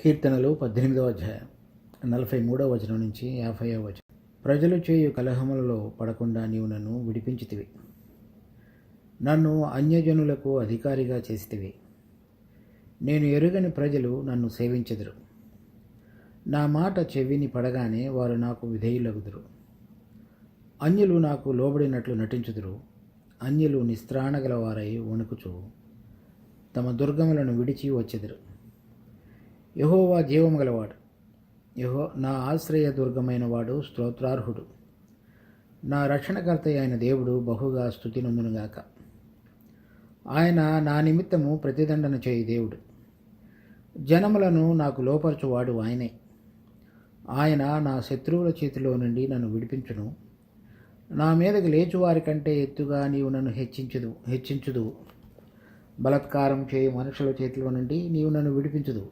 కీర్తనలు 18వ అధ్యాయం 43వ వచనం నుంచి 50వ వచనం. ప్రజలు చేయు కలహములలో పడకుండా నీవు నన్ను విడిపించితివి. నన్ను అన్యజనులకు అధికారిగా చేసితివి. నేను ఎరుగని ప్రజలు నన్ను సేవించెదరు. నా మాట చెవిని పడగానే వారు నాకు విధేయులగుదురు. అన్యులు నాకు లోబడినట్లు నటించుదురు. అన్యులు నిస్త్రాణగల వారై వణుకుచు తమ దుర్గములను విడిచి వచ్చెదరు. యెహోవా జీవము గలవాడు. నా ఆశ్రయ దుర్గమైన వాడు స్తోత్రార్హుడు. నా రక్షణకర్త అయిన దేవుడు బహుగా స్తుతి నొందునుగాక. ఆయన నా నిమిత్తము ప్రతిదండన చేయి దేవుడు. జనములను నాకు లోపరచువాడు ఆయనే. ఆయన నా శత్రువుల చేతిలో నుండి నన్ను విడిపించును. నా మీదకి లేచువారి కంటే ఎత్తుగా నీవు నన్ను హెచ్చించుదు. బలత్కారం చేయు మనుషుల చేతిలో నుండి నీవు నన్ను విడిపించుదు.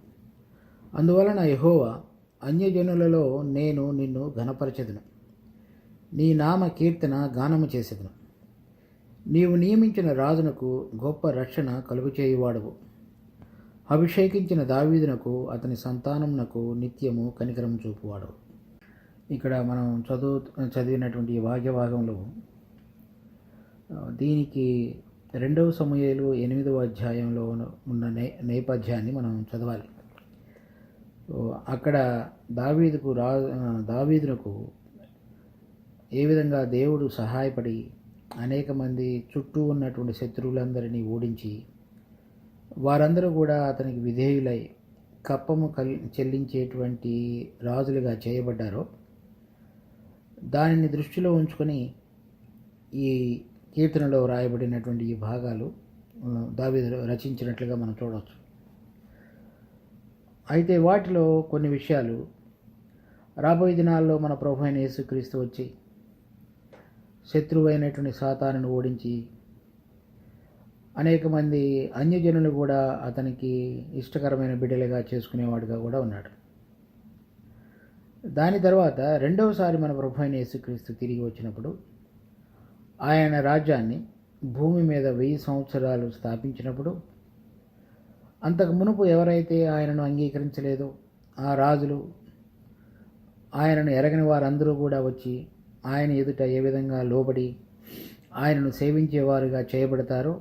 అందువలన యెహోవా, అన్యజనులలో నేను నిన్ను ఘనపరచెదను. నీ నామ కీర్తన గానము చేసెదను. నీవు నియమించిన రాజునకు గొప్ప రక్షణ కలుగుచేయువాడవు. అభిషేకించిన దావీదునకు అతని సంతానమునకు నిత్యము కనికరం చూపువాడవు. ఇక్కడ మనం చదివినటువంటి ఈ వాక్యభాగంలో దీనికి 2వ సమూయేలు 8వ అధ్యాయంలో ఉన్న నేపథ్యాన్ని మనం చదవాలి. అక్కడ దావీదునకు ఏ విధంగా దేవుడు సహాయపడి అనేక మంది చుట్టూ ఉన్నటువంటి శత్రువులందరినీ ఓడించి వారందరూ కూడా అతనికి విధేయులై కప్పము చెల్లించేటువంటి రాజులుగా చేయబడ్డారో దానిని దృష్టిలో ఉంచుకొని ఈ కీర్తనలో రాయబడినటువంటి ఈ భాగాలు దావీదు రచించినట్లుగా మనం చూడవచ్చు. అయితే వాటిలో కొన్ని విషయాలు రాబోయే దినాల్లో మన ప్రభువైన అయిన యేసుక్రీస్తు వచ్చి శత్రువు అయినటువంటి సాతానును ఓడించి అనేక మంది అన్యజనులు కూడా అతనికి ఇష్టకరమైన బిడ్డలుగా చేసుకునేవాడుగా కూడా ఉన్నాడు. దాని తర్వాత రెండవసారి మన ప్రభువైన అయిన యేసుక్రీస్తు తిరిగి వచ్చినప్పుడు ఆయన రాజ్యాన్ని భూమి మీద 1000 సంవత్సరాలు స్థాపించినప్పుడు అంతకు మునుపు ఎవరైతే ఆయనను అంగీకరించలేదో ఆ రాజులు, ఆయనను ఎరగని వారందరూ కూడా వచ్చి ఆయన ఎదుట ఏ విధంగా లోబడి ఆయనను సేవించేవారుగా చేయబడతారో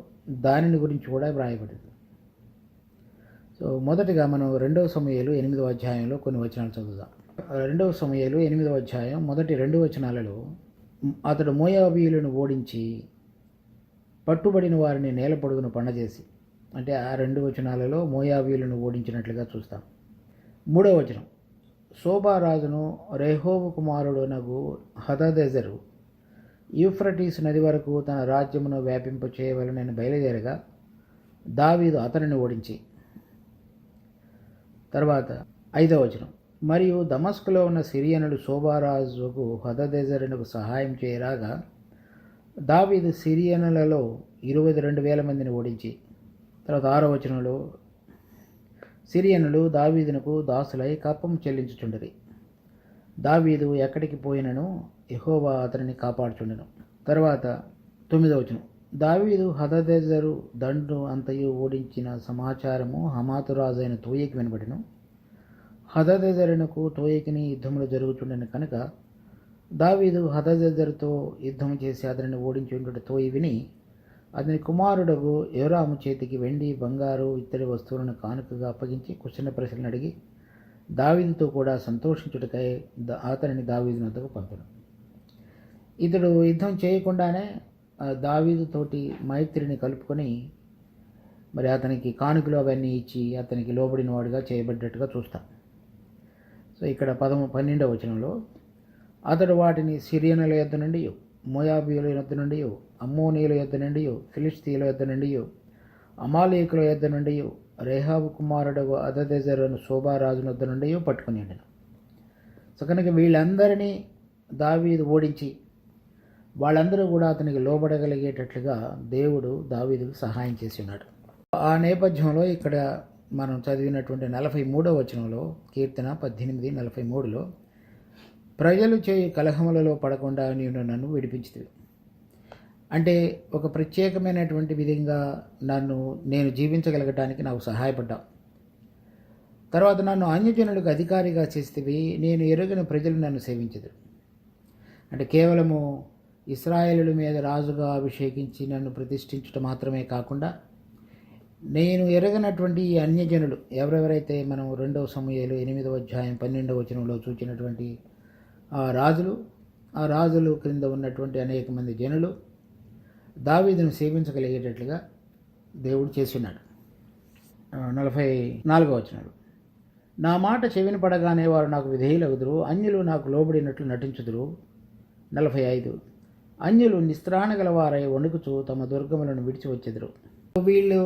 దానిని గురించి కూడా వ్రాయబడింది. సో మొదటిగా మనం 2వ సమూయేలు 8వ అధ్యాయంలో కొన్ని వచనాలు చదువుదాం. 2వ సమూయేలు 8వ అధ్యాయం మొదటి 2 వచనాలలో అతడు మోయాబీయులను ఓడించి పట్టుబడిన వారిని నేల పొడుగును పండజేసి, అంటే ఆ 2 వచనాలలో మోయాబీయులను ఓడించినట్లుగా చూస్తాం. 3వ వచనం, శోబారాజును రెహోబు కుమారుడునగు హదదెజరు యూఫ్రటీస్ నది వరకు తన రాజ్యమును వ్యాపింప చేయవలనని బయలుదేరగా దావీదు అతనిని ఓడించి. తర్వాత 5వ వచనం, మరియు దమస్కులో ఉన్న సిరియనులు శోబారాజుకు హదదెజరునకు సహాయం చేయరాగా దావీదు సిరియనులలో 22,000 మందిని ఓడించి. తర్వాత 6వ వచనంలో, సిరియనులు దావీదునకు దాసులై కప్పము చెల్లించుచుండరి. దావీదు ఎక్కడికి పోయినను యెహోవా అతనిని కాపాడుచుండెను. తర్వాత 9వ వచనం, దావీదు హదదెజరు దండు అంతయు ఓడించిన సమాచారము హమాతు రాజైన తోయికి వినబడెను. హదదెజరునకు తోయికిని యుద్ధములు జరుగుచుండెను కనుక దావీదు హదదెజరుతో యుద్ధం చేసి అతనిని ఓడించుండుట తోయి విని అతని కుమారుడు యోరాము చేతికి వెండి, బంగారు ఇత్తడి వస్తువులను కానుకగా అప్పగించి కుశల ప్రశ్నలు అడిగి దావీదుతో కూడా సంతోషించుటకై అతనిని దావీదు వద్దకు పంపెను. ఇతడు యుద్ధం చేయకుండానే దావీదుతోటి మైత్రిని కలుపుకొని మరి అతనికి కానుకలు అవన్నీ ఇచ్చి అతనికి లోబడిన వాడుగా చేయబడ్డట్టుగా చూస్తాం. సో ఇక్కడ 12వ వచనంలో, అతడు వాటిని సిరియనుల యొద్ద నుండి, మోయాబీయుల యొద్ద నుండి, అమ్మోనీయుల యొద్ద నుండి, ఫిలిష్తీయుల యొద్ద నుండి, అమాలేకుల యొద్ద నుండి, రెహోబు కుమారుడు హదదెజరును శోబారాజు యొద్ద నుండి పట్టుకుని ఉండెను. సో కనుక వీళ్ళందరినీ దావీదు ఓడించి వాళ్ళందరూ కూడా అతనికి లోబడగలిగేటట్లుగా దేవుడు దావీదుకు సహాయం చేసి ఉన్నాడు. ఆ నేపథ్యంలో ఇక్కడ మనం చదివినటువంటి 43వ వచనంలో, కీర్తన 18:43లో, ప్రజలు చేయు కలహములలో పడకుండా నీవు నన్ను విడిపించితివి. అంటే ఒక ప్రత్యేకమైనటువంటి విధంగా నేను జీవించగలగటానికి నాకు సహాయపడ్డావు. తర్వాత నన్ను అన్యజనులకు అధికారిగా చేస్తేవి, నేను ఎరుగని ప్రజలు నన్ను సేవించెదరు. అంటే కేవలము ఇశ్రాయేలుల మీద రాజుగా అభిషేకించి నన్ను ప్రతిష్ఠించడం మాత్రమే కాకుండా, నేను ఎరగనటువంటి ఈ అన్యజనులు ఎవరెవరైతే మనం 2 సమూయేలు 8వ అధ్యాయం 12వ వచనంలో చూచినటువంటి ఆ రాజులు క్రింద ఉన్నటువంటి అనేక మంది జనులు దావీదును సేవించగలిగేటట్లుగా దేవుడు చేస్తున్నాడు. 44వ వచనం, నా మాట చెవిన పడగానే వారు నాకు విధేయులగుదురు, అన్యులు నాకు లోబడినట్లు నటించుదురు. 45, అన్యులు నిస్త్రాణ వారై వణుకుచు తమ దుర్గములను విడిచి వచ్చెదరు. వీళ్ళు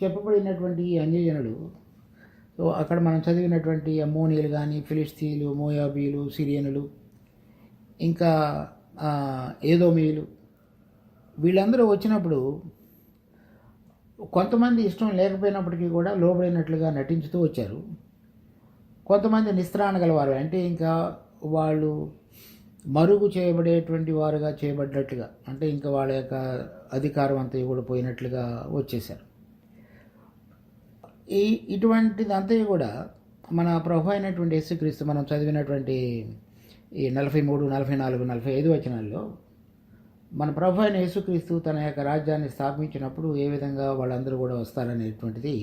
చెప్పబడినటువంటి ఈ అన్యజనులు, సో అక్కడ మనం చదివినటువంటి అమ్మోనీయులు కానీ, ఫిలిస్తీన్లు, మోయాబీలు, సిరియనులు, ఇంకా ఏదోమీయులు, వీళ్ళందరూ వచ్చినప్పుడు కొంతమంది ఇష్టం లేకపోయినప్పటికీ కూడా లోబడినట్లుగా నటించుతూ వచ్చారు. కొంతమంది నిస్త్రాణ గలవారు, అంటే ఇంకా వాళ్ళు మరుగు చేయబడేటువంటి వారుగా చేయబడ్డట్లుగా, అంటే ఇంకా వాళ్ళ యొక్క అధికారం అంతా కూడా పోయినట్లుగా వచ్చేసారు. ఇటువంటిదంతా కూడా మన ప్రభు అయినటువంటి యేసుక్రీస్తు మనం చదివినటువంటి ఈ 43, 44, 45 వచనాల్లో మన ప్రభు అయిన యేసుక్రీస్తు తన యొక్క రాజ్యాన్ని స్థాపించినప్పుడు ఏ విధంగా వాళ్ళందరూ కూడా వస్తారనేటువంటిది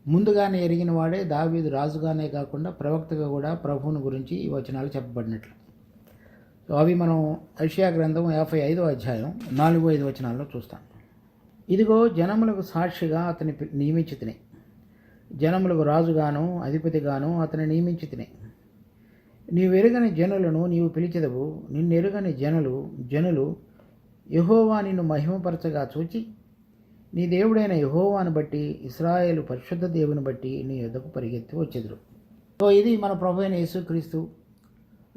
ముందుగానే ఎరిగిన వాడే దావీదు రాజుగానే కాకుండా ప్రవక్తగా కూడా ప్రభువుని గురించి ఈ వచనాలు చెప్పబడినట్లు. సో అవి మనం యెషయా గ్రంథం 55వ అధ్యాయం 4-5 వచనాల్లో చూస్తాం. ఇదిగో జనములకు సాక్షిగా అతని నియమించితిని, జనములకు రాజుగాను అధిపతిగాను అతని నియమించితిని. నీవెరుగని జనులను నీవు పిలిచెదవు, నిన్నెరుగని జనులు యెహోవా నిన్ను మహిమపరచగా చూచి, నీ దేవుడైన యెహోవాను బట్టి, ఇశ్రాయేలు పరిశుద్ధ దేవుని బట్టి నీ యొద్దకు పరిగెత్తి వచ్చెదరు. సో ఇది మన ప్రభు అయిన యేసుక్రీస్తు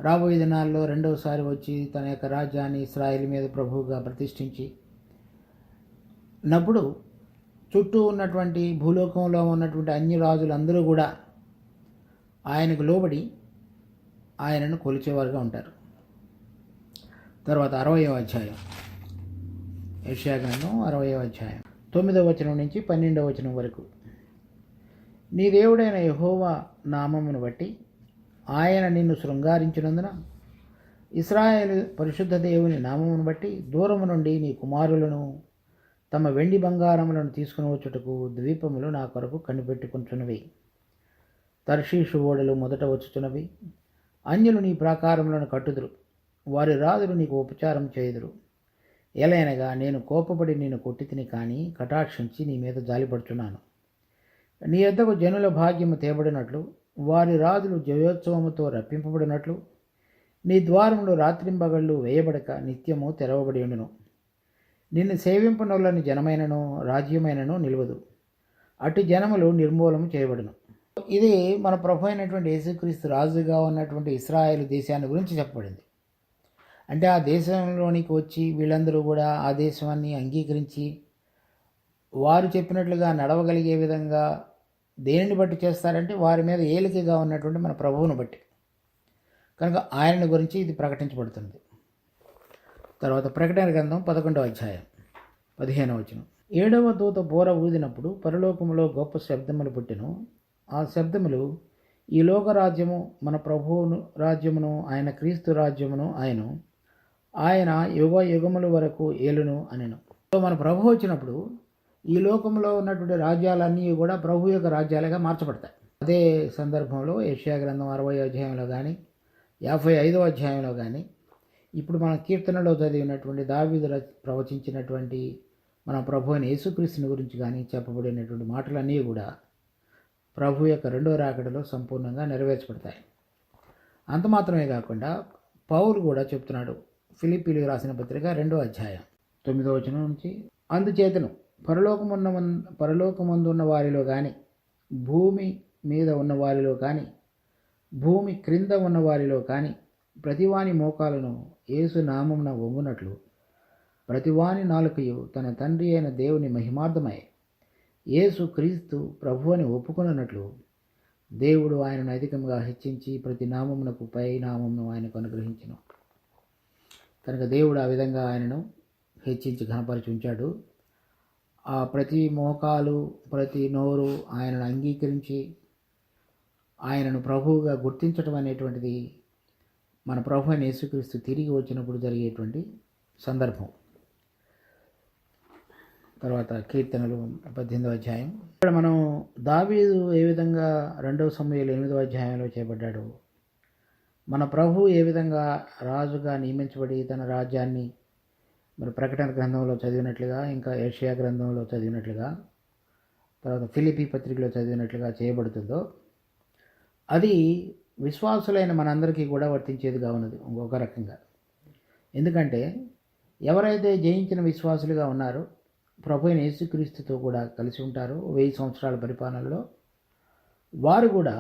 రాబోయే దినాల్లో రెండవసారి వచ్చి తన యొక్క రాజ్యాన్ని ఇశ్రాయేలు మీద ప్రభువుగా ప్రతిష్ఠించి నప్పుడు చుట్టూ ఉన్నటువంటి భూలోకంలో ఉన్నటువంటి అన్య రాజులందరూ కూడా ఆయనకు లోబడి ఆయనను కొలిచేవారుగా ఉంటారు. తర్వాత 60వ అధ్యాయం, యెషయా గ్రంథం 60వ అధ్యాయం 9వ వచనం నుంచి 12వ వచనం వరకు, నీ దేవుడైన యెహోవా నామమును బట్టి ఆయన నిన్ను శృంగారించినందున, ఇశ్రాయేలు పరిశుద్ధ దేవుని నామమును బట్టి దూరము నుండి నీ కుమారులను తమ వెండి బంగారములను తీసుకుని వచ్చుటకు ద్వీపములు నా కొరకు కనిపెట్టుకుంటున్నవి. తర్షీషు ఓడలు మొదట వచ్చుచున్నవి. అన్యులు నీ ప్రాకారములను కట్టుదురు, వారి రాజులు నీకు ఉపచారం చేయుదురు. ఎలయనగా నేను కోపపడి నిన్ను కొట్టితిని, కానీ కటాక్షించి నీ మీద జాలిపడుచున్నాను. నీ యొద్దకు జనుల భాగ్యము తేబడినట్లు, వారి రాజులు జయోత్సవముతో రప్పింపబడినట్లు, నీ ద్వారములు రాత్రింబగళ్ళు వేయబడక నిత్యము తెరవబడి ఉండును. నిన్ను సేవింపనొల్లని జనమైనను రాజ్యమైనను నిలవదు, అటు జనములు నిర్మూలము చేయబడును. ఇది మన ప్రభు అయినటువంటి యేసుక్రీస్తు రాజుగా ఉన్నటువంటి ఇశ్రాయేలు దేశాన్ని గురించి చెప్పబడింది. అంటే ఆ దేశంలోనికి వచ్చి వీళ్ళందరూ కూడా ఆ దేశాన్ని అంగీకరించి వారు చెప్పినట్లుగా నడవగలిగే విధంగా దేనిని బట్టి చేస్తారంటే వారి మీద ఏలికగా ఉన్నటువంటి మన ప్రభువును బట్టి. కనుక ఆయన గురించి ఇది ప్రకటించబడుతుంది. తర్వాత ప్రకటన గ్రంథం 11వ అధ్యాయం 15వ వచనం, 7వ దూత బోర ఊదినప్పుడు పరలోకములో గొప్ప శబ్దములు పుట్టెను. ఆ శబ్దములు, ఈ లోక రాజ్యము మన ప్రభువును రాజ్యమును, ఆయన క్రీస్తు రాజ్యమును ఆయన యుగ యుగముల వరకు ఏలును అనెను. సో మన ప్రభు వచ్చినప్పుడు ఈ లోకంలో ఉన్నటువంటి రాజ్యాలన్నీ కూడా ప్రభు యొక్క రాజ్యాలుగా మార్చబడతాయి. అదే సందర్భంలో యెషయా గ్రంథం 60వ అధ్యాయంలో కానీ 55వ అధ్యాయంలో కానీ ఇప్పుడు మన కీర్తనలో చదివినటువంటి దావీదు ప్రవచించినటువంటి మన ప్రభు అయిన యేసుక్రీస్తుని గురించి కానీ చెప్పబడినటువంటి మాటలన్నీ కూడా ప్రభు యొక్క రెండో రాకడలో సంపూర్ణంగా నెరవేర్చబడతాయి. అంత మాత్రమే కాకుండా పౌలు కూడా చెప్తున్నాడు, ఫిలిప్పీయులకు రాసిన పత్రిక 2వ అధ్యాయం 9వ వచనం నుంచి, అందుచేతను పరలోకమందున్న వారిలో కానీ, భూమి మీద ఉన్న వారిలో కానీ, భూమి క్రింద ఉన్న వారిలో కానీ ప్రతివాని మోకాలను యేసు నామమున వంగునట్లు, ప్రతివాని నాలుకయు తన తండ్రి అయిన దేవుని మహిమార్థమై యేసు క్రీస్తు ప్రభు అని ఒప్పుకొనున్నట్లు దేవుడు ఆయనను అధికంగా హెచ్చించి ప్రతి నామమునకు పై నామమును ఆయనకు అనుగ్రహించును. కనుక దేవుడు ఆ విధంగా ఆయనను హెచ్చించి ఘనపరిచి ఉంచాడు. ఆ ప్రతి మోకాలు, ప్రతి నోరు ఆయనను అంగీకరించి ఆయనను ప్రభువుగా గుర్తించడం అనేటువంటిది మన ప్రభు అయిన యేసుక్రీస్తు తిరిగి వచ్చినప్పుడు జరిగేటువంటి సందర్భం. తర్వాత కీర్తనలు 18వ అధ్యాయం. ఇక్కడ మనం దావీదు ఏ విధంగా 2 సమూయేలు 8వ అధ్యాయంలో చేయబడ్డాడు, మన ప్రభు ఏ విధంగా రాజుగా నియమించబడి తన రాజ్యాన్ని మరి ప్రకటన గ్రంథంలో చదివినట్లుగా, ఇంకా యెషయా గ్రంథంలో చదివినట్లుగా, తర్వాత ఫిలిప్పీ పత్రికలో చదివినట్లుగా చేయబడుతుందో అది విశ్వాసులైన మనందరికీ కూడా వర్తించేదిగా ఉన్నది ఇంకొక రకంగా. ఎందుకంటే ఎవరైతే జయించిన విశ్వాసులుగా ఉన్నారో ప్రభు అయిన యేసుక్రీస్తుతో కూడా కలిసి ఉంటారో 1000 సంవత్సరాల పరిపాలనలో, వారు కూడా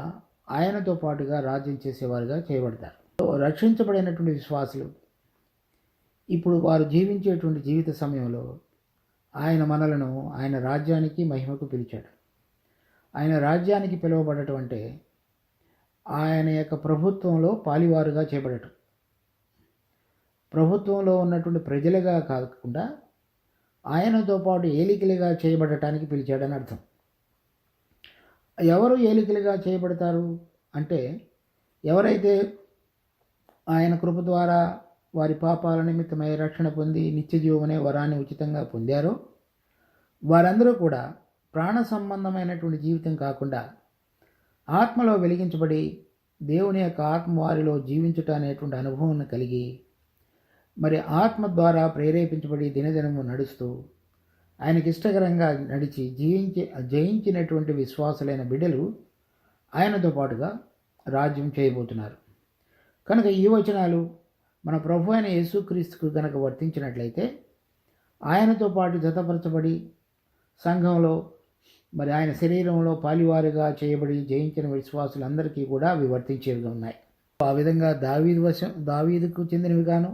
ఆయనతో పాటుగా రాజ్యం చేసేవారుగా చేయబడతారు. రక్షించబడినటువంటి విశ్వాసులు ఇప్పుడు వారు జీవించేటువంటి జీవిత సమయంలో ఆయన మనలను ఆయన రాజ్యానికి మహిమకు పిలిచాడు. ఆయన రాజ్యానికి పిలువబడటం అంటే ఆయన యొక్క ప్రభుత్వంలో పాలివారుగా చేయబడటం. ప్రభుత్వంలో ఉన్నటువంటి ప్రజలుగా కాకుండా ఆయనతో పాటు ఏలికలుగా చేయబడటానికి పిలిచాడని అర్థం. ఎవరు ఏలికలుగా చేయబడతారు అంటే, ఎవరైతే ఆయన కృప ద్వారా వారి పాపాల నిమిత్తమై రక్షణ పొంది నిత్య జీవం అనే వరాన్ని ఉచితంగా పొందారో వారందరూ కూడా ప్రాణ సంబంధమైనటువంటి జీవితం కాకుండా ఆత్మలో వెలిగించబడి దేవుని యొక్క ఆత్మ వారిలో జీవించుట అనేటువంటి అనుభవం కలిగి, మరి ఆత్మ ద్వారా ప్రేరేపించబడి దినదినము నడుస్తూ ఆయనకి ఇష్టకరంగా నడిచి జయించినటువంటి విశ్వాసులైన బిడ్డలు ఆయనతో పాటుగా రాజ్యం చేయబోతున్నారు. కనుక ఈ వచనాలు మన ప్రభు అయిన యేసుక్రీస్తుకు గనక వర్తించినట్లయితే ఆయనతో పాటు జతపరచబడి సంఘంలో మరి ఆయన శరీరంలో పాలివారుగా చేయబడి జయించిన విశ్వాసులందరికీ కూడా అవి వర్తించేవిగా ఉన్నాయి. ఆ విధంగా దావీదుకు చెందినవిగాను,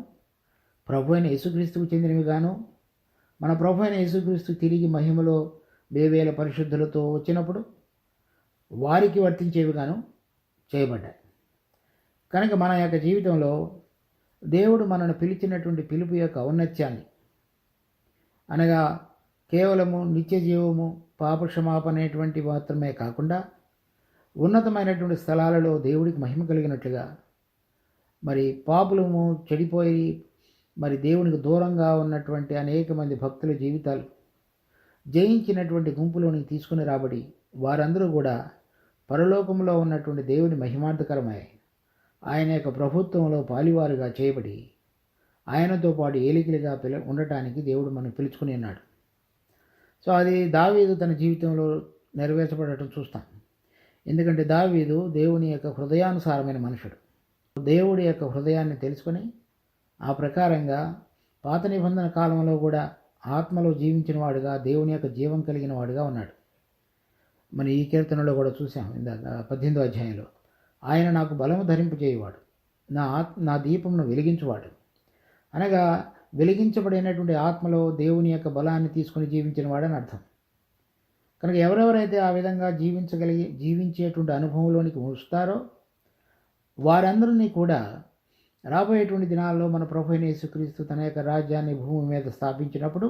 ప్రభు అయిన యేసుక్రీస్తుకు చెందినవిగాను, మన ప్రభు అయిన యేసుక్రీస్తు తిరిగి మహిమలో వేవేల పరిశుద్ధులతో వచ్చినప్పుడు వారికి వర్తించేవిగాను చేయబడ్డాయి. కనుక మన యొక్క జీవితంలో దేవుడు మనను పిలిచినటువంటి పిలుపు యొక్క ఔన్నత్యాన్ని, అనగా కేవలము నిత్య జీవము పాపక్షమాపణ అనేటువంటి మాత్రమే కాకుండా ఉన్నతమైనటువంటి స్థలాలలో దేవుడికి మహిమ కలిగినట్లుగా, మరి పాపులము చెడిపోయి మరి దేవునికి దూరంగా ఉన్నటువంటి అనేక మంది భక్తుల జీవితాలు జయించినటువంటి గుంపులోనికి తీసుకుని రాబడి వారందరూ కూడా పరలోకంలో ఉన్నటువంటి దేవుని మహిమార్థకరమై ఆయన యొక్క ప్రభుత్వంలో పాలివారుగా చేయబడి ఆయనతో పాటు ఏలికలుగా ఉండటానికి దేవుడు మనం పిలుచుకుని ఉన్నాడు. సో అది దావీదు తన జీవితంలో నెరవేర్చబడటం చూస్తాం. ఎందుకంటే దావీదు దేవుని యొక్క హృదయానుసారమైన మనుషుడు. దేవుడి యొక్క హృదయాన్ని తెలుసుకొని ఆ ప్రకారంగా పాత నిబంధన కాలంలో కూడా ఆత్మలో జీవించిన వాడుగా, దేవుని యొక్క జీవం కలిగిన వాడుగా ఉన్నాడు. మన ఈ కీర్తనలో కూడా చూసాం ఇందాక 18వ అధ్యాయంలో, ఆయన నాకు బలము ధరింపజేయువాడు, నా దీపమును వెలిగించువాడు. అనగా వెలిగించబడినటువంటి ఆత్మలో దేవుని యొక్క బలాన్ని తీసుకుని జీవించిన వాడని అర్థం. కనుక ఎవరెవరైతే ఆ విధంగా జీవించేటువంటి అనుభవంలోనికి వస్తారో వారందరినీ కూడా రాబోయేటువంటి దినాల్లో మన ప్రభు అయిన యేసుక్రీస్తు తన యొక్క రాజ్యాన్ని భూమి మీద స్థాపించినప్పుడు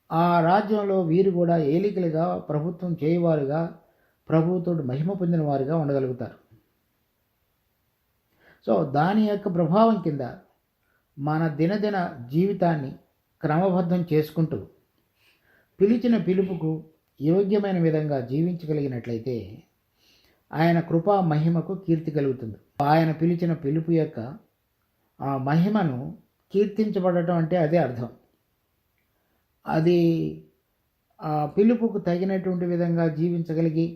ఆ రాజ్యంలో వీరు కూడా ఏలికలుగా ప్రభుత్వం చేయవారుగా, ప్రభువుతో మహిమ పొందిన వారుగా ఉండగలుగుతారు. సో దాని యొక్క ప్రభావం కింద మన దినదిన జీవితాన్ని క్రమబద్ధం చేసుకుంటూ పిలిచిన పిలుపుకు యోగ్యమైన విధంగా జీవించగలిగినట్లయితే ఆయన కృపా మహిమకు కీర్తి కలుగుతుంది. ఆయన పిలిచిన పిలుపు యొక్క ఆ మహిమను కీర్తించబడటం అంటే అదే అర్థం. అది ఆ పిలుపుకు తగినటువంటి విధంగా జీవించగలిగి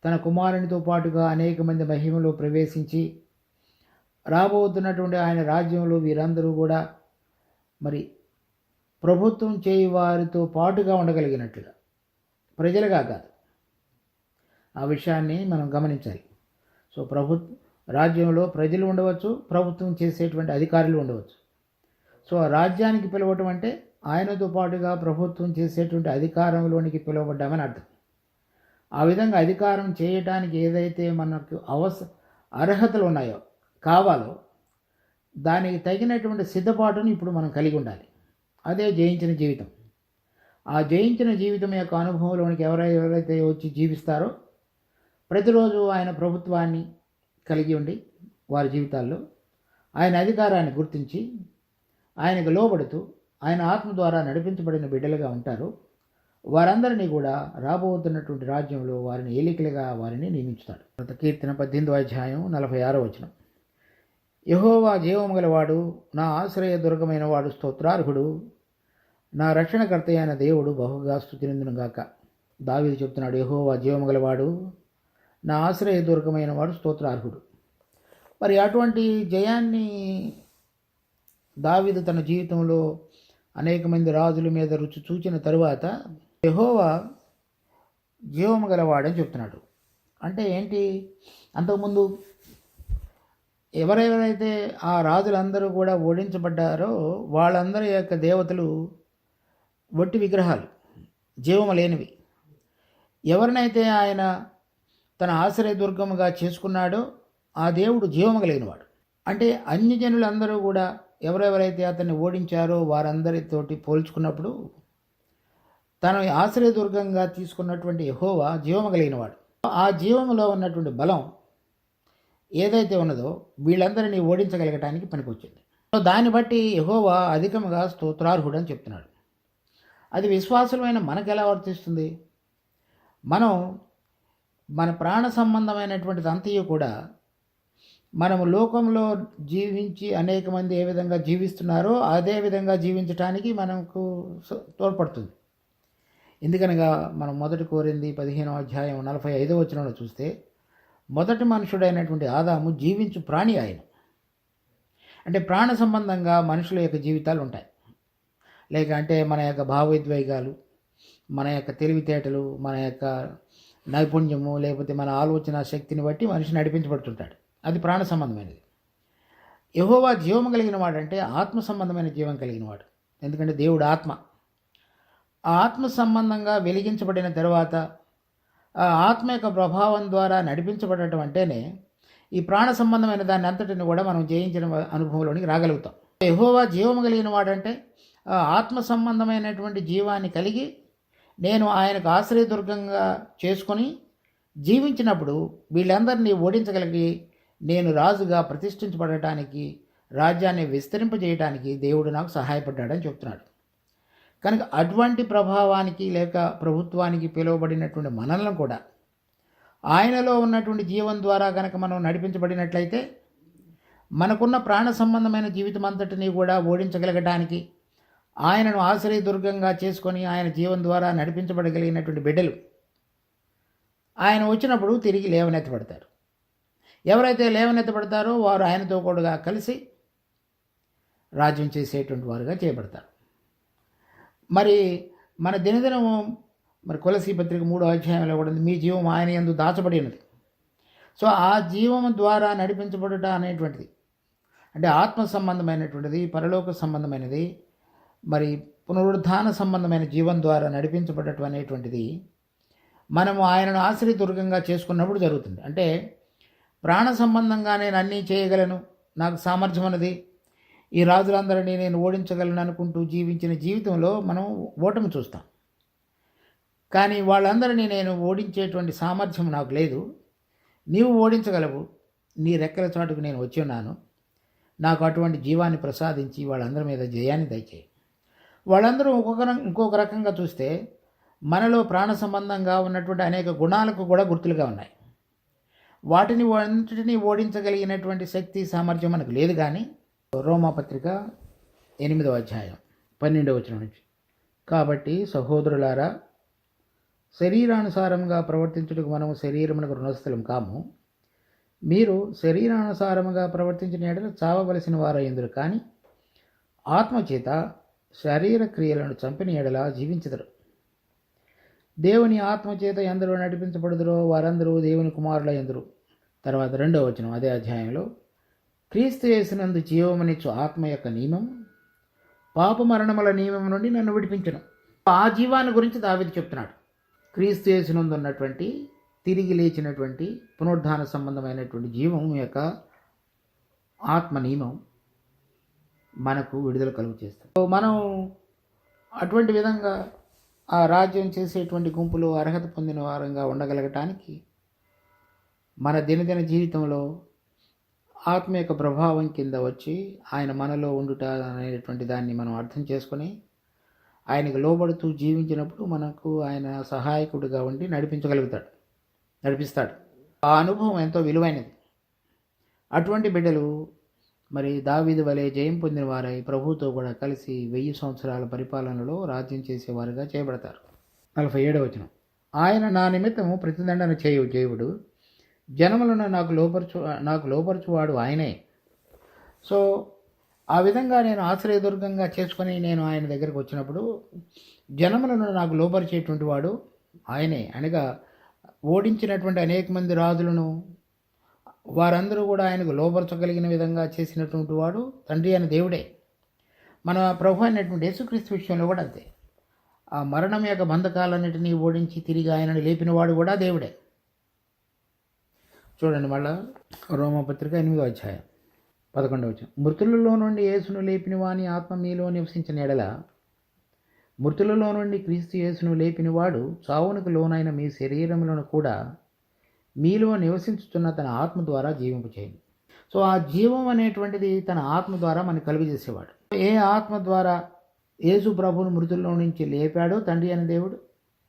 తన కుమారునితో పాటుగా అనేక మంది మహిమలో ప్రవేశించి రాబోతున్నటువంటి ఆయన రాజ్యంలో వీరందరూ కూడా మరి ప్రభుత్వం చేయి వారితో పాటుగా ఉండగలిగినట్లుగా, ప్రజలుగా కాదు. ఆ విషయాన్ని మనం గమనించాలి. సో రాజ్యంలో ప్రజలు ఉండవచ్చు, ప్రభుత్వం చేసేటువంటి అధికారులు ఉండవచ్చు. సో రాజ్యానికి పిలవటం అంటే ఆయనతో పాటుగా ప్రభుత్వం చేసేటువంటి అధికారంలోనికి పిలువబడ్డామని అర్థం. ఆ విధంగా అధికారం చేయటానికి ఏదైతే మనకు అర్హతలు ఉన్నాయో, కావాలో, దానికి తగినటువంటి సిద్ధపాటును ఇప్పుడు మనం కలిగి ఉండాలి. అదే జయించిన జీవితం. ఆ జయించిన జీవితం యొక్క అనుభవంలోనికి ఎవరైతే వచ్చి జీవిస్తారో ప్రతిరోజు ఆయన ప్రభుత్వాన్ని కలిగి ఉండి వారి జీవితాల్లో ఆయన అధికారాన్ని గుర్తించి ఆయనకు లోబడుతూ ఆయన ఆత్మ ద్వారా నడిపించబడిన బిడ్డలుగా ఉంటారు. వారందరినీ కూడా రాబోతున్నటువంటి రాజ్యంలో వారిని ఏలికలుగా వారిని నియమించుతాడు. కీర్తన 18 వచనం. యెహోవా జీవము గలవాడు, నా ఆశ్రయ దుర్గమైన వాడు స్తోత్రార్హుడు, నా రక్షణకర్త అయిన దేవుడు బహుగా స్తుతినందునుగాక. దావీదు చెప్తున్నాడు, యెహోవా జీవము గలవాడు, నా ఆశ్రయ దుర్గమైన వాడు స్తోత్రార్హుడు. మరి అటువంటి జయాన్ని దావీదు తన జీవితంలో అనేక మంది రాజుల మీద రుచి చూచిన తరువాత యెహోవా జీవము గలవాడని చెప్తున్నాడు. అంటే ఏంటి? అంతకుముందు ఎవరెవరైతే ఆ రాజులందరూ కూడా ఓడించబడ్డారో వాళ్ళందరి యొక్క దేవతలు వట్టి విగ్రహాలు, జీవము లేనివి. ఎవరినైతే ఆయన తన ఆశ్రయదుర్గముగా చేసుకున్నాడో ఆ దేవుడు జీవము కలిగినవాడు. అంటే అన్య జనులందరూ కూడా ఎవరెవరైతే అతన్ని ఓడించారో వారందరితోటి పోల్చుకున్నప్పుడు తన ఆశ్రయదుర్గంగా తీసుకున్నటువంటి యెహోవా జీవము కలిగినవాడు. ఆ జీవములో ఉన్నటువంటి బలం ఏదైతే ఉన్నదో వీళ్ళందరినీ ఓడించగలగటానికి పనికొచ్చింది. సో దాన్ని బట్టి యెహోవా అధికముగా స్తోత్రార్హుడు అని చెప్తున్నాడు. అది విశ్వాసులమైన మనకు ఎలా వర్తిస్తుంది? మనం మన ప్రాణ సంబంధమైనటువంటిది అంతయు కూడా మనము లోకంలో జీవించి అనేక మంది ఏ విధంగా జీవిస్తున్నారో అదే విధంగా జీవించటానికి మనకు తోడ్పడుతుంది. ఎందుకనగా మనం 1 కొరింథీ 15:45 వచనంలో చూస్తే మొదటి మనుషుడైనటువంటి ఆదాము జీవించు ప్రాణి ఆయన. అంటే ప్రాణ సంబంధంగా మనుషుల యొక్క జీవితాలు ఉంటాయి. లేక అంటే మన యొక్క భావోద్వేగాలు, మన యొక్క తెలివితేటలు, మన యొక్క నైపుణ్యము, లేకపోతే మన ఆలోచన శక్తిని బట్టి మనిషి నడిపించబడుతుంటాడు. అది ప్రాణ సంబంధమైనది. యెహోవా జీవము కలిగిన వాడంటే ఆత్మ సంబంధమైన జీవం కలిగిన వాడు. ఎందుకంటే దేవుడు ఆత్మ. ఆ ఆత్మ సంబంధంగా వెలిగించబడిన తర్వాత ఆ ఆత్మ యొక్క ప్రభావం ద్వారా నడిపించబడటం అంటేనే ఈ ప్రాణ సంబంధమైన దాన్ని అంతటిని కూడా మనం జయించిన అనుభవంలోనికి రాగలుగుతాం. యెహోవా జీవము కలిగిన వాడంటే ఆత్మ సంబంధమైనటువంటి జీవాన్ని కలిగి నేను ఆయనకు ఆశ్రయదుర్గంగా చేసుకొని జీవించినప్పుడు వీళ్ళందరినీ ఓడించగలిగి నేను రాజుగా ప్రతిష్ఠించబడటానికి, రాజ్యాన్ని విస్తరింపజేయడానికి దేవుడు నాకు సహాయపడ్డాడని చెప్తున్నాడు. కనుక అటువంటి ప్రభావానికి లేక ప్రభుత్వానికి పిలువబడినటువంటి మనల్ని కూడా ఆయనలో ఉన్నటువంటి జీవం ద్వారా కనుక మనం నడిపించబడినట్లయితే మనకున్న ప్రాణ సంబంధమైన జీవితం అంతటినీ కూడా ఓడించగలగటానికి ఆయనను ఆశ్రయదుర్గంగా చేసుకొని ఆయన జీవం ద్వారా నడిపించబడగలిగినటువంటి బిడ్డలు ఆయన వచ్చినప్పుడు తిరిగి లేవనెత్తబడతారు. ఎవరైతే లేవనెత్తబడతారో వారు ఆయనతో కూడా కలిసి రాజ్యం చేసేటువంటి వారుగా చేయబడతారు. మరి మన దినదినము మరి కొలసీ పత్రిక 3వ కూడా మీ జీవం ఆయన యందు దాచబడి ఉన్నది. సో ఆ జీవం ద్వారా నడిపించబడుట అనేటువంటిది అంటే ఆత్మ సంబంధమైనటువంటిది, పరలోక సంబంధమైనది, మరి పునరుద్ధాన సంబంధమైన జీవం ద్వారా నడిపించబడటం అనేటువంటిది మనము ఆయనను ఆశ్రయదుర్గంగా చేసుకున్నప్పుడు జరుగుతుంది. అంటే ప్రాణ సంబంధంగా నేను అన్నీ చేయగలను, నాకు సామర్థ్యం ఉన్నది, ఈ రాజులందరినీ నేను ఓడించగలను అనుకుంటూ జీవించిన జీవితంలో మనం ఓటమి చూస్తాం. కానీ వాళ్ళందరినీ నేను ఓడించేటువంటి సామర్థ్యం నాకు లేదు, నీవు ఓడించగలవు, నీ రెక్కల చాటుకు నేను వచ్చి ఉన్నాను, నాకు అటువంటి జీవాన్ని ప్రసాదించి వాళ్ళందరి మీద జయాన్ని దయచేయి. వాళ్ళందరూ ఇంకొక రకంగా చూస్తే మనలో ప్రాణ సంబంధంగా ఉన్నటువంటి అనేక గుణాలకు కూడా గుర్తులుగా ఉన్నాయి. వాటిని అన్నిటినీ ఓడించగలిగినటువంటి శక్తి సామర్థ్యం మనకు లేదు. కానీ రోమాపత్రిక 8:12 వచనం నుంచి, కాబట్టి సహోదరులారా, శరీరానుసారంగా ప్రవర్తించుటకు మనము శరీరమునకు రుణస్థలం కాము. మీరు శరీరానుసారముగా ప్రవర్తించిన ఎడల చావవలసిన వారయ్యుందురు, కానీ ఆత్మచేత శరీర క్రియలను చంపిన ఎడల జీవించెదరు. దేవుని ఆత్మచేత ఎందరూ నడిపించబడుదురో వారందరూ దేవుని కుమారులయ్యుందురు. తర్వాత 2వ వచనం అదే అధ్యాయంలో, క్రీస్తు యేసునందు జీవమునిచ్చు ఆత్మ యొక్క నియమం పాప మరణముల నియమం నుండి నన్ను విడిపించును. ఆ జీవాన్ని గురించి దావీదు చెప్తున్నాడు. క్రీస్తు యేసునందు ఉన్నటువంటి తిరిగి లేచినటువంటి పునరుద్ధాన సంబంధమైనటువంటి జీవం యొక్క ఆత్మ నియమం మనకు విడుదల కలుగు చేస్తుంది. మనం అటువంటి విధంగా ఆ రాజ్యం చేసేటువంటి గుంపులో అర్హత పొందిన వారంగా ఉండగలగటానికి మన దినదిన జీవితంలో ఆత్మ యొక్క ప్రభావం కింద వచ్చి ఆయన మనలో ఉండుట అనేటువంటి దాన్ని మనం అర్థం చేసుకొని ఆయనకు లోబడుతూ జీవించినప్పుడు మనకు ఆయన సహాయకుడిగా ఉండి నడిపిస్తాడు. ఆ అనుభవం ఎంతో విలువైనది. అటువంటి బిడ్డలు మరి దావీదు వలె జయం పొందిన వారై ప్రభువుతో కూడా కలిసి 1000 సంవత్సరాల పరిపాలనలో రాజ్యం చేసేవారుగా చేయబడతారు. 47వ వచనం, ఆయన నా నిమిత్తము ప్రతిదండన చేయు దేవుడు, జనములను నాకు లోపరచువాడు ఆయనే. సో ఆ విధంగా నేను ఆశ్రయదుర్గంగా చేసుకొని నేను ఆయన దగ్గరికి వచ్చినప్పుడు జనములను నాకు లోపరిచేటువంటి వాడు ఆయనే. అనగా ఓడించినటువంటి అనేక మంది రాజులను వారందరూ కూడా ఆయనకు లోపరచగలిగిన విధంగా చేసినటువంటి వాడు తండ్రి అయిన దేవుడే. మన ప్రభు అయినటువంటి యేసుక్రీస్తు విషయంలో కూడా అంతే. ఆ మరణం యొక్క బంధకాలన్నిటినీ ఓడించి తిరిగి ఆయనను లేపినవాడు కూడా దేవుడే. చూడండి మళ్ళా రోమపత్రిక 8వ అధ్యాయం 11వ వచనం, మృతులలో నుండి యేసును లేపిన వాని ఆత్మ మీలో నివసించిన ఎడల, మృతులలో నుండి క్రీస్తు యేసును లేపినవాడు చావునకు లోనైన మీ శరీరములను కూడా మీలో నివసించుతున్న తన ఆత్మ ద్వారా జీవింపచేయండి. సో ఆ జీవం అనేటువంటిది తన ఆత్మ ద్వారా మనకు కలుగజేసేవాడు. ఏ ఆత్మ ద్వారా యేసు ప్రభువును మృతుల్లో నుంచి లేపాడో తండ్రి అయిన దేవుడు,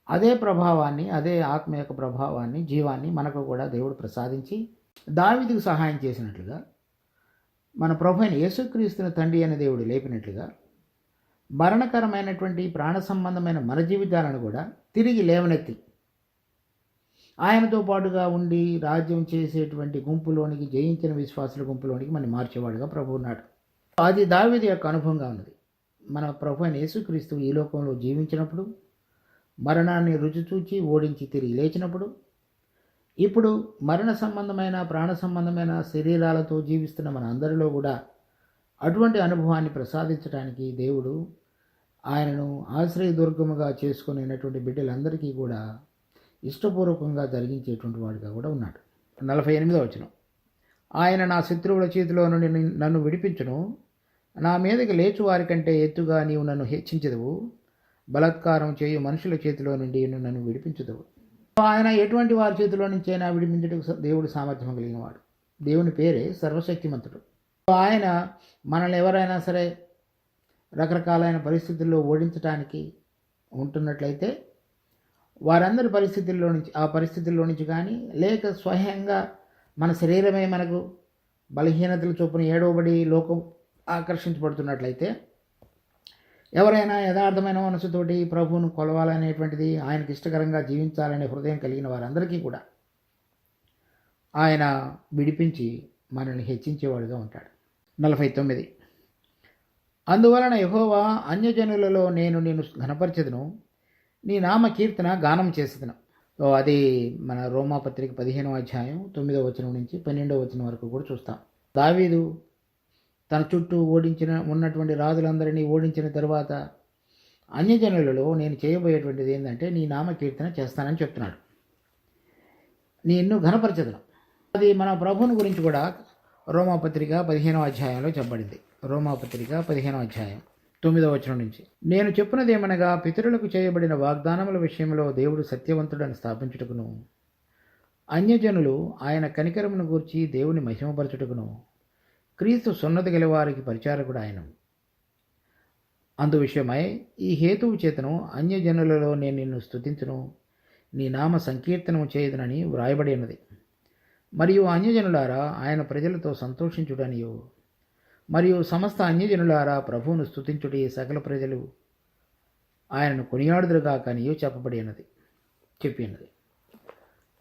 అదే ప్రభావాన్ని, అదే ఆత్మ యొక్క ప్రభావాన్ని, జీవాన్ని మనకు కూడా దేవుడు ప్రసాదించి దావీదుకు సహాయం చేసినట్లుగా, మన ప్రభు అయిన యేసుక్రీస్తును తండ్రి అయిన దేవుడు లేపినట్లుగా, మరణకరమైనటువంటి ప్రాణ సంబంధమైన మన జీవితాలను కూడా తిరిగి లేవనెత్తి ఆయనతో పాటుగా ఉండి రాజ్యం చేసేటువంటి గుంపులోనికి, జయించిన విశ్వాసుల గుంపులోనికి మనం మార్చేవాడుగా ప్రభు ఉన్నాడు. అది దావీదు యొక్క అనుభవంగా ఉన్నది. మన ప్రభు అయిన యేసుక్రీస్తు ఈ లోకంలో జీవించినప్పుడు, మరణాన్ని రుచి చూచి ఓడించి తిరిగి లేచినప్పుడు, ఇప్పుడు మరణ సంబంధమైన ప్రాణ సంబంధమైన శరీరాలతో జీవిస్తున్న మన అందరిలో కూడా అటువంటి అనుభవాన్ని ప్రసాదించడానికి దేవుడు ఆయనను ఆశ్రయదుర్గముగా చేసుకునేటువంటి బిడ్డలందరికీ కూడా ఇష్టపూర్వకంగా జరిగించేటువంటి వాడిగా కూడా ఉన్నాడు. 48వ వచనం, ఆయన నా శత్రువుల చేతిలో నుండి నన్ను విడిపించును, నా మీదకి లేచు వారి కంటే ఎత్తుగా నీవు నన్ను హెచ్చించదువు, బలాత్కారం చేయు మనుషుల చేతిలో నుండి నన్ను విడిపించదువు. ఆయన ఎటువంటి వారి చేతిలో నుంచైనా విడిపించడానికి దేవుడు సామర్థ్యం కలిగిన వాడు. దేవుని పేరే సర్వశక్తిమంతుడు. ఆయన మనల్ని ఎవరైనా సరే రకరకాలైన పరిస్థితుల్లో ఓడించడానికి ఉంటున్నట్లయితే వారందరి ఆ పరిస్థితుల్లో నుంచి కానీ, లేక స్వయంగా మన శరీరమే మనకు బలహీనతల చొప్పున ఏడవబడి లోకం ఆకర్షించబడుతున్నట్లయితే, ఎవరైనా యథార్థమైన మనసుతోటి ప్రభువును కొలవాలనేటువంటిది, ఆయనకి ఇష్టకరంగా జీవించాలనే హృదయం కలిగిన వారందరికీ కూడా ఆయన విడిపించి మనల్ని హెచ్చించేవాడుగా ఉంటాడు. 49, అందువలన యెహోవా అన్యజనులలో నేను నిన్ను ఘనపరచెదను, నీ నామ కీర్తన గానం చేసేదను. అది మన రోమాపత్రిక 15వ అధ్యాయం 9వ వచనం నుంచి 12వ వచనం వరకు కూడా చూస్తాం. దావీదు తన చుట్టూ ఉన్నటువంటి రాజులందరినీ ఓడించిన తరువాత అన్యజనులలో నేను చేయబోయేటువంటిది ఏంటంటే నీ నామ కీర్తన చేస్తానని చెప్తున్నాడు. నిన్ను ఘనపరచెదను. అది మన ప్రభువుని గురించి కూడా రోమాపత్రిక 15వ అధ్యాయంలో చెప్పబడింది. రోమాపత్రిక 15వ అధ్యాయం 9వ వచనం నుంచి, నేను చెప్పునదేమనగా, పితరులకు చేయబడిన వాగ్దానముల విషయంలో దేవుడు సత్యవంతుడని స్థాపించుటకును, అన్యజనులు ఆయన కనికరమును గూర్చి దేవుని మహిమపరచుటకును, క్రీస్తు సున్నతి గల వారికి పరిచారకుడు ఆయన. అందు విషయమై ఈ హేతువు చేతను అన్యజనులలో నేను నిన్ను స్తుతించును, నీ నామ సంకీర్తనము చేయదునని వ్రాయబడి ఉన్నది. మరియు అన్యజనులారా ఆయన ప్రజలతో సంతోషించుడనియు, మరియు సమస్త అన్యజనులారా ప్రభువును స్తుతించుడి, సకల ప్రజలు ఆయనను కొనియాడుదురుగాకనియు చెప్పి ఉన్నది.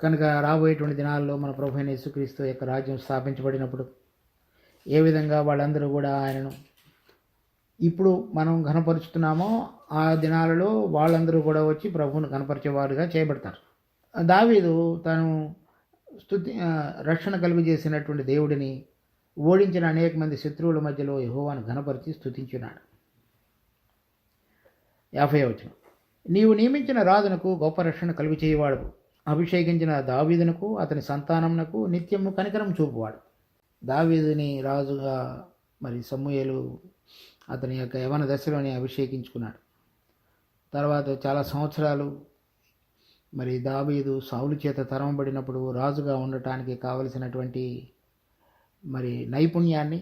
కనుక రాబోయేటువంటి దినాల్లో మన ప్రభు అయిన యేసుక్రీస్తు యొక్క రాజ్యం స్థాపించబడినప్పుడు ఏ విధంగా వాళ్ళందరూ కూడా ఆయనను ఇప్పుడు మనం ఘనపరుచుతున్నామో ఆ దినాలలో వాళ్ళందరూ కూడా వచ్చి ప్రభువును ఘనపరిచేవారుగా చేయబడతారు. దావీదు తను రక్షణ కలుగజేసినటువంటి దేవుడిని ఓడించిన అనేక మంది శత్రువుల మధ్యలో యెహోవాను ఘనపరిచి స్తుతించున్నాడు. 50వ వచనం, నీవు నియమించిన రాజునకు గొప్ప రక్షణ కలుగు చేయవాడు, అభిషేకించిన దావీదునకు అతని సంతానమునకు నిత్యము కనికరం చూపువాడు. దావీదుని రాజుగా మరి సమూయేలు అతని యొక్క యవన దశలోనే అభిషేకించుకున్నాడు. తర్వాత చాలా సంవత్సరాలు మరి దావీదు సౌలు చేత తరమబడినప్పుడు రాజుగా ఉండటానికి కావలసినటువంటి మరి నైపుణ్యాన్ని,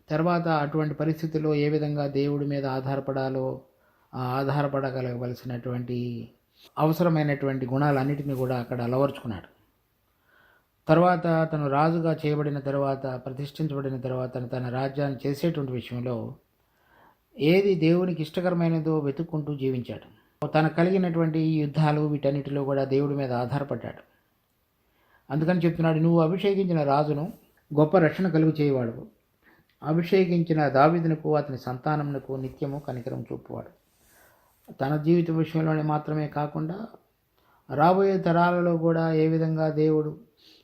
తర్వాత అటువంటి పరిస్థితుల్లో ఏ విధంగా దేవుడి మీద ఆధారపడాలో ఆ ఆధారపడగలవలసినటువంటి అవసరమైనటువంటి గుణాలన్నిటిని కూడా అక్కడ అలవర్చుకున్నాడు. తర్వాత తను రాజుగా చేయబడిన తర్వాత, ప్రతిష్ఠించబడిన తర్వాత తన రాజ్యాన్ని చేసేటువంటి విషయంలో ఏది దేవునికి ఇష్టకరమైనదో వెతుక్కుంటూ జీవించాడు. తనకు కలిగినటువంటి యుద్ధాలు వీటన్నిటిలో కూడా దేవుడి మీద ఆధారపడ్డాడు. అందుకని చెప్తున్నాడు, నువ్వు అభిషేకించిన రాజును గొప్ప రక్షణ కలుగు చేయవాడు, అభిషేకించిన దావీదునకు అతని సంతానమునకు నిత్యము కనికరం చూపువాడు. తన జీవిత విషయంలోనే మాత్రమే కాకుండా రాబోయే తరాలలో కూడా ఏ విధంగా దేవుడు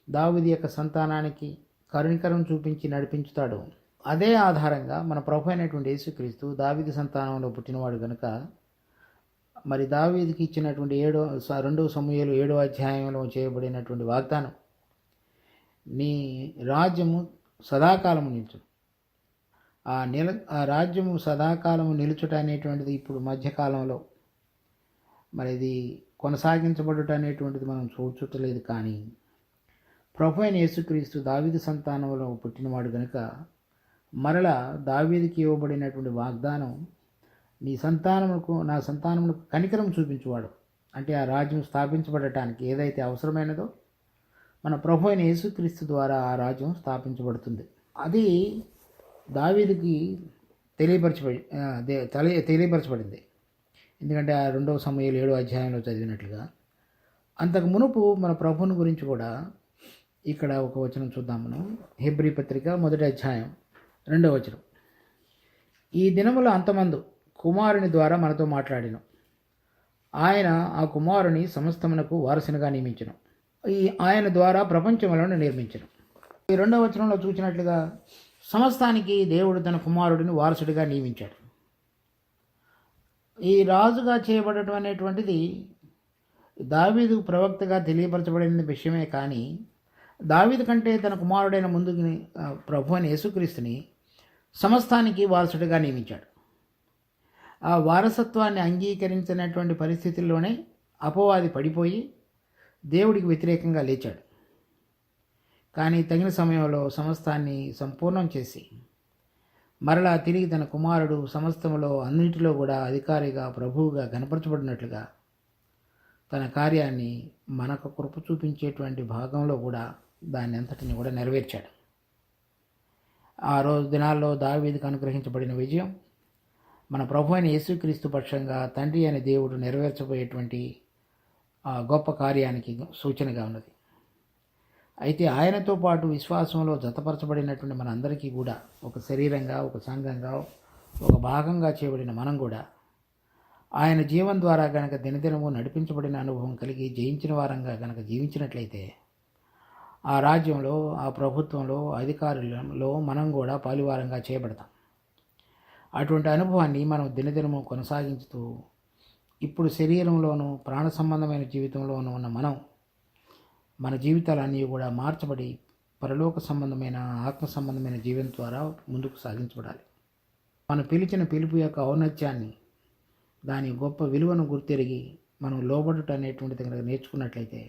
దావీదు యొక్క సంతానానికి కరుణికరం చూపించి నడిపించుతాడు, అదే ఆధారంగా మన ప్రభు అయినటువంటి యేసుక్రీస్తు దావీదు సంతానంలో పుట్టినవాడు కనుక మరి దావీదుకి ఇచ్చినటువంటి 2 సమూయేలు 7వ అధ్యాయంలో చేయబడినటువంటి వాగ్దానం, నీ రాజ్యము సదాకాలము నిలుచును. ఆ రాజ్యము సదాకాలము నిలుచుట అనేటువంటిది ఇప్పుడు మధ్యకాలంలో మరి ఇది కొనసాగించబడుట అనేటువంటిది మనం చూచుటలేదు. కానీ ప్రభు అయిన యేసుక్రీస్తు దావీదు సంతానంలో పుట్టినవాడు కనుక మరలా దావీదుకి ఇవ్వబడినటువంటి వాగ్దానం, నీ సంతానముకు నా సంతానమునకు కనికరం చూపించువాడు, అంటే ఆ రాజ్యం స్థాపించబడటానికి ఏదైతే అవసరమైనదో మన ప్రభు అయిన యేసుక్రీస్తు ద్వారా ఆ రాజ్యం స్థాపించబడుతుంది. అది దావీదుకి తెలియపరచబడింది. ఎందుకంటే ఆ 2వ సమూయేలు 7వ అధ్యాయంలో చదివినట్లుగా. అంతకు మునుపు మన ప్రభువుని గురించి కూడా ఇక్కడ ఒక వచనం చూద్దాం మనం. హెబ్రీ పత్రిక 1వ అధ్యాయం 2వ వచనం, ఈ దినముల అంతమందు కుమారుని ద్వారా మనతో మాట్లాడిన ఆయన ఆ కుమారుని సమస్తమునకు వారసునిగా నియమించను, ఆయన ద్వారా ప్రపంచములను నిర్మించను. ఈ 2వ వచనంలో చూసినట్లుగా సమస్తానికి దేవుడు తన కుమారుడిని వారసుడిగా నియమించాడు. ఈ రాజుగా చేయబడటం అనేటువంటిది దావీదు ప్రవక్తగా తెలియపరచబడిన విషయమే. కానీ దావీదు కంటే తన కుమారుడైన ముందుకు ప్రభు అయిన యేసుక్రీస్తుని సమస్తానికి వారసుడిగా నియమించాడు. ఆ వారసత్వాన్ని అంగీకరించినటువంటి పరిస్థితుల్లోనే అపవాది పడిపోయి దేవుడికి వ్యతిరేకంగా లేచాడు. కానీ తగిన సమయంలో సమస్తాన్ని సంపూర్ణం చేసి మరలా తిరిగి తన కుమారుడు సమస్తములో అన్నింటిలో కూడా అధికారిగా ప్రభువుగా కనపరచబడినట్లుగా తన కార్యాన్ని మనకు కృప చూపించేటువంటి భాగంలో కూడా దాన్ని అంతటిని కూడా నెరవేర్చాడు. ఆ రోజు దినాల్లో దావీదుకు అనుగ్రహించబడిన విజయం మన ప్రభు అయిన యేసుక్రీస్తు పక్షంగా తండ్రి అయిన దేవుడు నెరవేర్చబోయేటువంటి ఆ గొప్ప కార్యానికి సూచనగా ఉన్నది. అయితే ఆయనతో పాటు విశ్వాసంలో జతపరచబడినటువంటి మనందరికీ కూడా ఒక శరీరంగా, ఒక సంఘంగా, ఒక భాగంగా చేయబడిన మనం కూడా ఆయన జీవం ద్వారా గనక దినదినము నడిపించబడిన అనుభవం కలిగి జయించిన వారంగా గనక జీవించినట్లయితే ఆ రాజ్యంలో, ఆ ప్రభుత్వంలో, అధికారులలో మనం కూడా పాలువారంగా చేయబడతాం. అటువంటి అనుభవాన్ని మనం దినదినము కొనసాగించుతూ ఇప్పుడు శరీరంలోనూ ప్రాణ సంబంధమైన జీవితంలోనూ ఉన్న మన జీవితాలన్నీ కూడా మార్చబడి పరలోక సంబంధమైన, ఆత్మ సంబంధమైన జీవితం ద్వారా ముందుకు సాగించబడాలి. మనం పిలిచిన పిలుపు యొక్క ఔన్నత్యాన్ని, దాని గొప్ప విలువను గుర్తెరిగి మనం లోబడుట అనేటువంటిది కనుక నేర్చుకున్నట్లయితే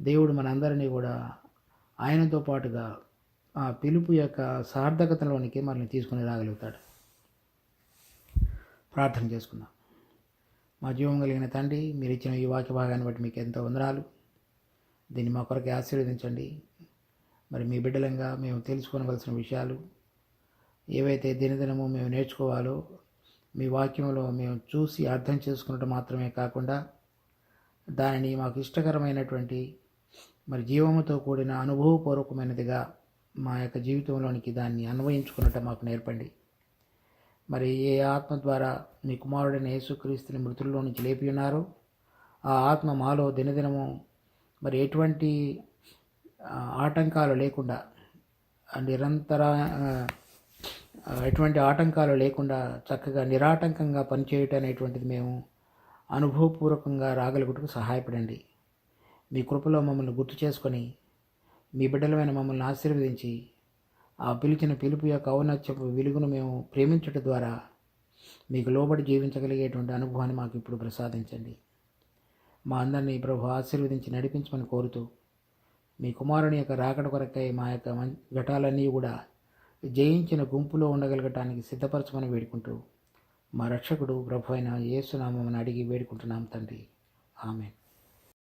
దేవుడు మనందరినీ కూడా ఆయనతో పాటుగా ఆ పిలుపు యొక్క సార్థకతలోనికి మనల్ని తీసుకుని రాగలుగుతాడు. ప్రార్థన చేసుకుందాం. మా జీవం కలిగిన తండ్రి, మీరు ఇచ్చిన ఈ వాక్య భాగాన్ని బట్టి మీకు ఎంతో వందనాలు. దీన్ని మా కొరకు ఆశీర్వదించండి. మరి మీ బిడ్డలంగా మేము తెలుసుకోవలసిన విషయాలు ఏవైతే దినదినము మేము నేర్చుకోవాలో మీ వాక్యంలో మేము చూసి అర్థం చేసుకున్నట్టు మాత్రమే కాకుండా దానిని మాకు ఇష్టకరమైనటువంటి మరి జీవముతో కూడిన అనుభవపూర్వకమైనదిగా మా యొక్క జీవితంలోనికి దాన్ని అన్వయించుకున్నట్టు మాకు నేర్పండి. మరి ఏ ఆత్మ ద్వారా మీ కుమారుడైన యేసుక్రీస్తుని మృతుల్లో నుంచి లేపి ఉన్నారో ఆ ఆత్మ మాలో దినదినము మరి ఎటువంటి ఆటంకాలు లేకుండా, ఎటువంటి ఆటంకాలు లేకుండా చక్కగా నిరాటంకంగా పనిచేయటం అనేటువంటిది మేము అనుభవపూర్వకంగా రాగలుగుటకు సహాయపడండి. మీ కృపలో మమ్మల్ని గుర్తు చేసుకొని మీ బిడ్డలమైన మమ్మల్ని ఆశీర్వదించి ఆ పిలిచిన పిలుపు యొక్క ఔన్నత్యపు వెలుగును మేము ప్రేమించడం ద్వారా మీకు లోబడి జీవించగలిగేటువంటి అనుభవాన్ని మాకు ఇప్పుడు ప్రసాదించండి. మా అందరినీ ప్రభు ఆశీర్వదించి నడిపించమని కోరుతూ, మీ కుమారుని యొక్క రాకడ కొరకై మా యొక్క ఘటాలన్నీ కూడా జయించిన గుంపులో ఉండగలగటానికి సిద్ధపరచమని వేడుకుంటూ, మా రక్షకుడు ప్రభు అయిన యేసు నామమున అడిగి వేడుకుంటున్నాం తండ్రి. ఆమేన్.